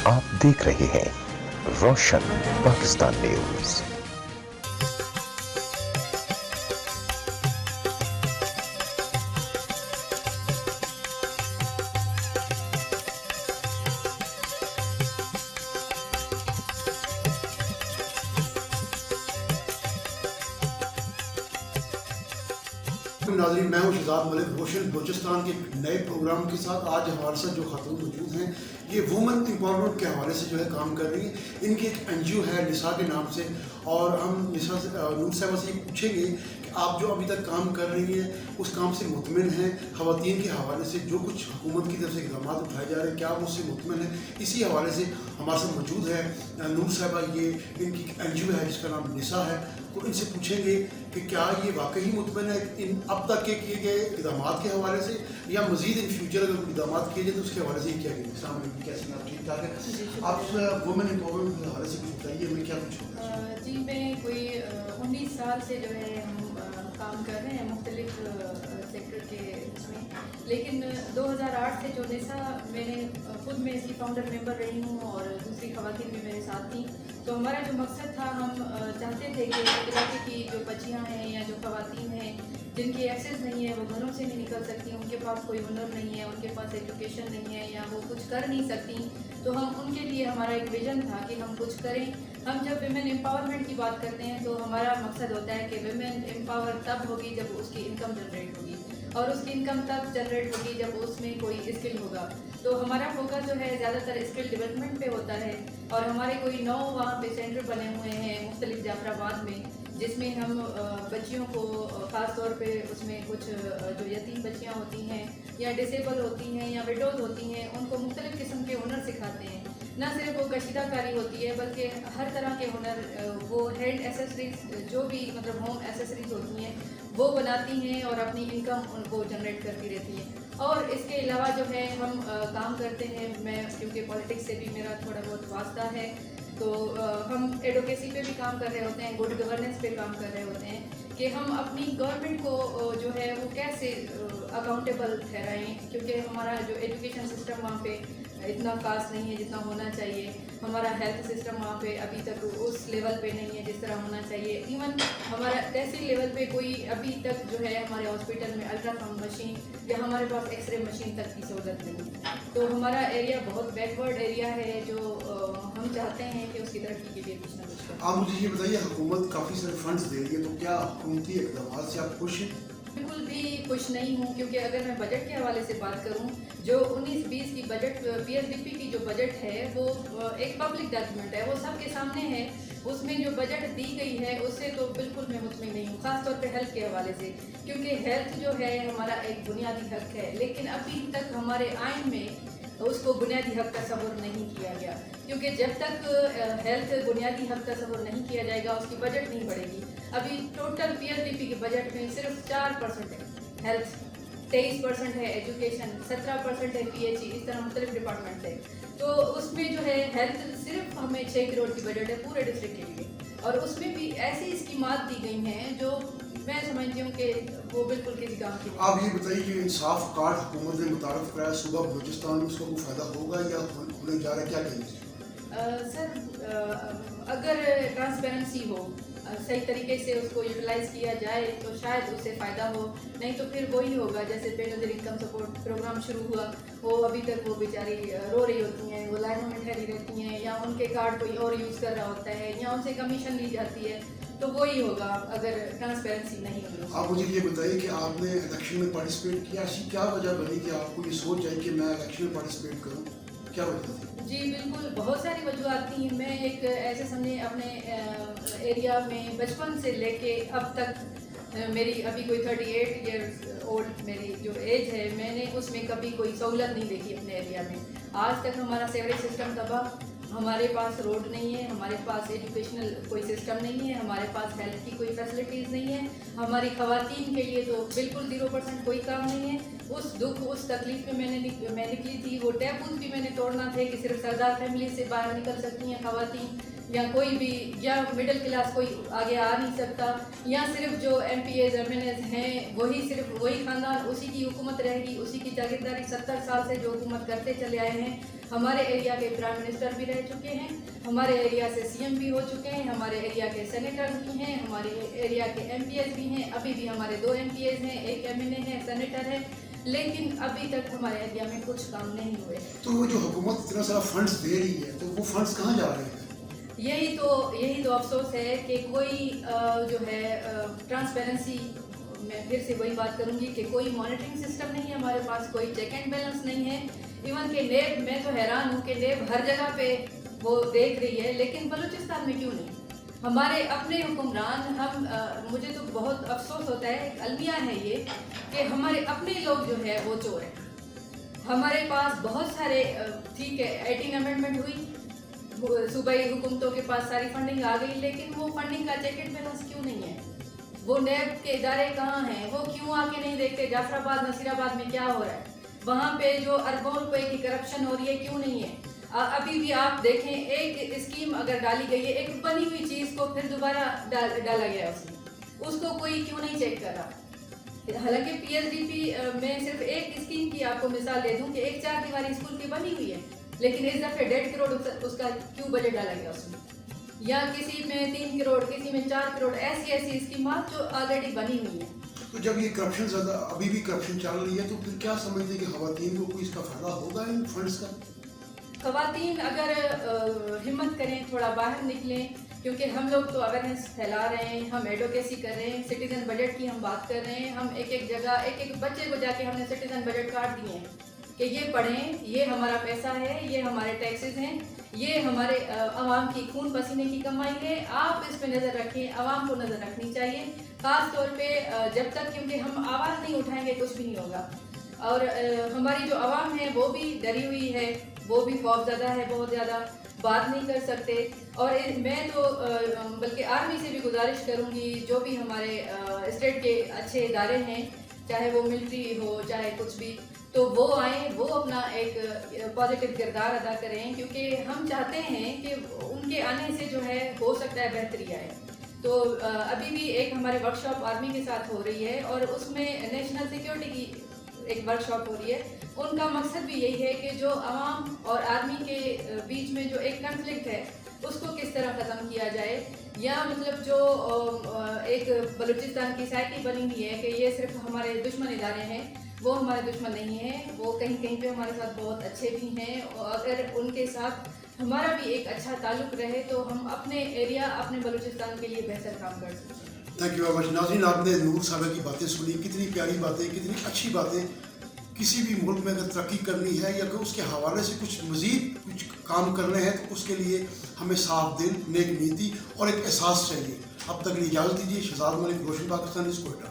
आप देख रहे हैं रोशन पाकिस्तान न्यूज। नाज़रीन, मैं हूं शहजाद मलिक रोशन बलूचिस्तान के नए प्रोग्राम के साथ। आज हमारे साथ जो खातून मौजूद हैं, ये वुमेन एम्पावरमेंट के हवाले से जो है काम कर रही हैं। इनकी एक NGO है निसा के नाम से, और हम निसा से नूर साहिबा से ये पूछेंगे कि आप जो अभी तक काम कर रही हैं उस काम से मुतमिन हैं? ख़वातीन के हवाले से जो कुछ हुकूमत की तरफ से इक़दाम उठाए जा रहे हैं, क्या वो उससे मुतमिन है? इसी हवाले से हमारे साथ मौजूद है नूर साहिबा। ये इनकी NGO है जिसका नाम निसा है। तो इनसे पूछेंगे कि क्या ये वाकई मुतमिन है इन अब तक के किए गए इक़दाम के हवाले से, या मज़ीद इन फ्यूचर अगर इक़दाम किए जाए तो उसके हवाले से क्या कहेंगे? अस्सलाम वालेकुम, कैसे हैं आप? ठीक ठाक है? आप वुमेन एम्पावरमेंट के हवाले से कुछ बताइए, हमें क्या कुछ होगा? जी, मैं कोई 19 साल से जो है हम काम कर रहे हैं मुख्तलिफ सेक्टर के इसमें, लेकिन 2008 से जो निसा, मैंने खुद में इसकी फाउंडर मेंबर रही हूँ और दूसरी ख़वातीन भी मेरे साथ थी। तो हमारा जो मकसद था, हम चाहते थे कि इलाके की जो बच्चियाँ हैं या जो ख़वातीन हैं जिनकी एक्सेस नहीं है, वो घरों से नहीं निकल सकती, उनके पास कोई हुनर नहीं है, उनके पास एजुकेशन नहीं है, या वो कुछ कर नहीं सकती, तो हम उनके लिए, हमारा एक विज़न था कि हम कुछ करें। हम जब विमेन एम्पावरमेंट की बात करते हैं तो हमारा मकसद होता है कि विमेन एम्पावर तब होगी जब उसकी इनकम जनरेट होगी, और उसकी इनकम तब जनरेट होगी जब उसमें कोई स्किल होगा। तो हमारा फोकस जो है ज़्यादातर स्किल डेवलपमेंट पे होता है, और हमारे कोई 9 वहाँ पे सेंटर बने हुए हैं मुख्तलिफ जाफराबाद में, जिसमें हम बच्चियों को ख़ास तौर पे उसमें कुछ जो यतीम बच्चियाँ होती हैं या डिसेबल होती हैं या विडोज होती हैं, उनको मुख्तलिफ़ किस्म के हुनर सिखाते हैं। न सिर्फ वो कशीदाकारी होती है बल्कि हर तरह के हुनर, वो हैंड एसेसरीज जो भी मतलब होम एसेसरीज होती हैं वो बनाती हैं और अपनी इनकम उनको जनरेट करती रहती हैं। और इसके अलावा जो है हम काम करते हैं, मैं क्योंकि पॉलिटिक्स से भी मेरा थोड़ा बहुत वास्ता है, तो हम एडवोकेसी पे भी काम कर रहे होते हैं, गुड गवर्नेंस पे काम कर रहे होते हैं कि हम अपनी गवर्नमेंट को जो है वो कैसे अकाउंटेबल ठहराएं, क्योंकि हमारा जो एजुकेशन सिस्टम वहाँ पे इतना खास नहीं है जितना होना चाहिए। हमारा हेल्थ सिस्टम वहाँ पे अभी तक उस लेवल पे नहीं है जिस तरह होना चाहिए। इवन हमारा तहसील लेवल पे कोई अभी तक जो है हमारे हॉस्पिटल में अल्ट्रासाउंड मशीन या हमारे पास एक्सरे मशीन तक की सहूलत नहीं। तो हमारा एरिया बहुत बैकवर्ड एरिया है, जो हम चाहते हैं कि उसकी तरक्की के लिए कुछ ना कुछ करें। आप मुझे ये बताइए, हुकूमत काफ़ी सारे फंड्स दे रही है, तो क्या हुकूमती इक़दाम से आप खुश हैं? बिल्कुल भी खुश नहीं हूँ, क्योंकि अगर मैं बजट के हवाले से बात करूँ, जो 19-20 की बजट PSDP की जो बजट है वो एक पब्लिक डॉक्यूमेंट है, वो सबके सामने है। उसमें जो बजट दी गई है उससे तो बिल्कुल मैं मुतमिन नहीं हूँ, ख़ास तौर पे हेल्थ के हवाले से, क्योंकि हेल्थ जो है हमारा एक बुनियादी हक है, लेकिन अभी तक हमारे आइन में उसको बुनियादी हक का तस्वुर नहीं किया गया। क्योंकि जब तक हेल्थ बुनियादी हक का तस्वुर नहीं किया जाएगा उसकी बजट नहीं बढ़ेगी। अभी टोटल PSDP के बजट में सिर्फ 4% है हेल्थ, 23% है एजुकेशन, 17% है PHE, इस तरह मुख्तलिफ डिपार्टमेंट है। तो उसमें जो है हेल्थ सिर्फ हमें 6 करोड़ की बजट है पूरे डिस्ट्रिक्ट के लिए, और उसमें भी ऐसी स्कीमात दी गई हैं जो मैं समझती हूँ कि वो बिल्कुल किसी काम की नहीं। आप ये बताइए कि इंसाफ कार्ड हुकूमत ने मुतारफ़ कराया सुबह बलूचिस्तान में, उसका कोई फ़ायदा होगा या होने जा रहा है, क्या कहेंगे? सर, अगर ट्रांसपेरेंसी हो, सही तरीके से उसको यूटिलाइज़ किया जाए तो शायद उससे फ़ायदा हो, नहीं तो फिर वही होगा जैसे बेनज़ीर इनकम सपोर्ट प्रोग्राम शुरू हुआ, वो अभी तक वो बेचारी रो रही होती हैं, वो लाइनों में ठहरी रहती हैं, या उनके कार्ड कोई और यूज़ कर रहा होता है, या उनसे कमीशन ली जाती है, तो वही होगा अगर ट्रांसपेरेंसी नहीं होगी। आप मुझे ये बताइए कि आपने इलेक्शन में पार्टिसिपेट किया, ऐसी क्या वजह बनी कि आपको ये सोच आई कि मैं इलेक्शन में पार्टिसिपेट करूं, क्या वजह थी? जी बिल्कुल, बहुत सारी वजूहत थी। मैं एक ऐसे समझे अपने एरिया में बचपन से लेके अब तक मेरी अभी कोई 38 ईयर्स ओल्ड मेरी जो एज है, मैंने उसमें कभी कोई सहूलत नहीं देखी अपने एरिया में। आज तक हमारा सेवरेज सिस्टम तबाह, हमारे पास रोड नहीं है, हमारे पास एजुकेशनल कोई सिस्टम नहीं है, हमारे पास हेल्थ की कोई फैसिलिटीज़ नहीं है, हमारी ख़वातीन के लिए तो बिल्कुल 0% कोई काम नहीं है। उस दुख उस तकलीफ़ में मैं निकली थी। वो टैबूज भी मैंने तोड़ना थे कि सिर्फ सरदार फैमिली से बाहर निकल सकती हैं ख़वातीन, या कोई भी या मिडिल क्लास कोई आगे आ नहीं सकता, या सिर्फ जो MPAs MNAs हैं वही सिर्फ वही ख़ानदान उसी की हुकूमत रहेगी, उसी की जागीरदारी 70 साल से जो हुकूमत करते चले आए हैं। हमारे एरिया के प्राइम मिनिस्टर भी रह चुके हैं, हमारे एरिया से CM भी हो चुके हैं, हमारे एरिया के सेनेटर्स भी हैं, हमारे एरिया के MPAs भी हैं, अभी भी हमारे 2 MPAs हैं, 1 MNA है, सेनेटर है, लेकिन अभी तक हमारे एरिया में कुछ काम नहीं हुए। तो वो जो हुकूमत इतना सारा फंड्स दे रही है तो वो फंड्स कहाँ जा रहे हैं? यही तो अफसोस है कि कोई जो है ट्रांसपेरेंसी, मैं फिर से वही बात करूंगी कि कोई मॉनिटरिंग सिस्टम नहीं है हमारे पास, कोई चेक एंड बैलेंस नहीं है। इवन कि नेब, मैं तो हैरान हूँ कि नेब हर जगह पे वो देख रही है, लेकिन बलूचिस्तान में क्यों नहीं? हमारे अपने हुक्मरान मुझे तो बहुत अफसोस होता है, एक अलमिया है ये कि हमारे अपने लोग जो है वो चोर हैं। हमारे पास बहुत सारे ठीक है 18 अमेंडमेंट हुई, सूबाई हुकूमतों के पास सारी फंडिंग आ गई, लेकिन वो फंडिंग का चेक एंड बैलेंस क्यों नहीं है? वो नेब के इदारे कहाँ हैं? वो क्यों आके नहीं देखते जाफराबाद नसीराबाद में क्या हो रहा है? वहाँ पे जो अरबों रुपए की करप्शन हो रही है क्यों नहीं है? अभी भी आप देखें, एक स्कीम अगर डाली गई है, एक बनी हुई चीज़ को फिर दोबारा डाला गया है उसमें, उसको कोई क्यों नहीं चेक कर रहा? हालांकि PSDP में सिर्फ एक स्कीम की आपको मिसाल दे दूं कि एक 4 दीवारी स्कूल की बनी हुई है, लेकिन इस दफ़े 1.5 करोड़ उसका क्यों बजट डाला गया उसमें, या किसी में 3 करोड़, किसी में 4 करोड़, ऐसी स्कीमात जो ऑलरेडी बनी हुई है। तो जब ये करप्शन ज़्यादा अभी भी करप्शन चल रही है तो फिर क्या समझते हैं कि ख़वातीन को कोई इसका फ़ायदा होगा इन फंड्स का? ख़वातीन अगर हिम्मत करें, थोड़ा बाहर निकलें, क्योंकि हम लोग तो अवेयरनेस फैला रहे हैं, हम एडवोकेसी कर रहे हैं, सिटीज़न बजट की हम बात कर रहे हैं, हम एक जगह एक बच्चे को जाके हमने सिटीज़न बजट कार्ड दिए हैं कि ये पढ़ें, ये हमारा पैसा है, ये हमारे टैक्सेस हैं, ये हमारे आवाम की खून पसीने की कमाई है, आप इस पे नज़र रखें, आवाम को नज़र रखनी चाहिए, ख़ास तौर पे जब तक, क्योंकि हम आवाज़ नहीं उठाएंगे कुछ भी नहीं होगा। और हमारी जो आवाम है वो भी डरी हुई है, वो भी खौफज़दा है, बहुत ज़्यादा बात नहीं कर सकते। और मैं तो बल्कि आर्मी से भी गुजारिश करूँगी, जो भी हमारे स्टेट के अच्छे इदारे हैं, चाहे वो मिलिट्री हो चाहे कुछ भी, तो वो आएँ, वो अपना एक पॉजिटिव किरदार अदा करें, क्योंकि हम चाहते हैं कि उनके आने से जो है हो सकता है बेहतरी आए। तो अभी भी एक हमारे वर्कशॉप आर्मी के साथ हो रही है और उसमें नेशनल सिक्योरिटी की एक वर्कशॉप हो रही है। उनका मकसद भी यही है कि जो आवाम और आर्मी के बीच में जो एक कन्फ्लिक्ट है उसको किस तरह ख़त्म किया जाए, या मतलब जो एक बलूचिस्तान की साइकी बनी हुई है कि ये सिर्फ हमारे दुश्मन इदारे हैं, वो हमारे दुश्मन नहीं हैं, वो कहीं कहीं पे हमारे साथ बहुत अच्छे भी हैं, और अगर उनके साथ हमारा भी एक अच्छा ताल्लुक़ रहे तो हम अपने एरिया, अपने बलूचिस्तान के लिए बेहतर काम कर सकते हैं। Thank you very much. नाज़रीन, आपने नूर साहब की बातें सुनी, कितनी प्यारी बातें, कितनी अच्छी बातें। किसी भी मुल्क में अगर तरक्की करनी है या कि उसके हवाले से कुछ मज़ीद कुछ काम करने हैं तो उसके लिए हमें साफ दिल, नेक नीति और एक एहसास चाहिए। अब तक इजाज़त दीजिए। शहजाद मलिक, रोशन पाकिस्तान, कोयटा।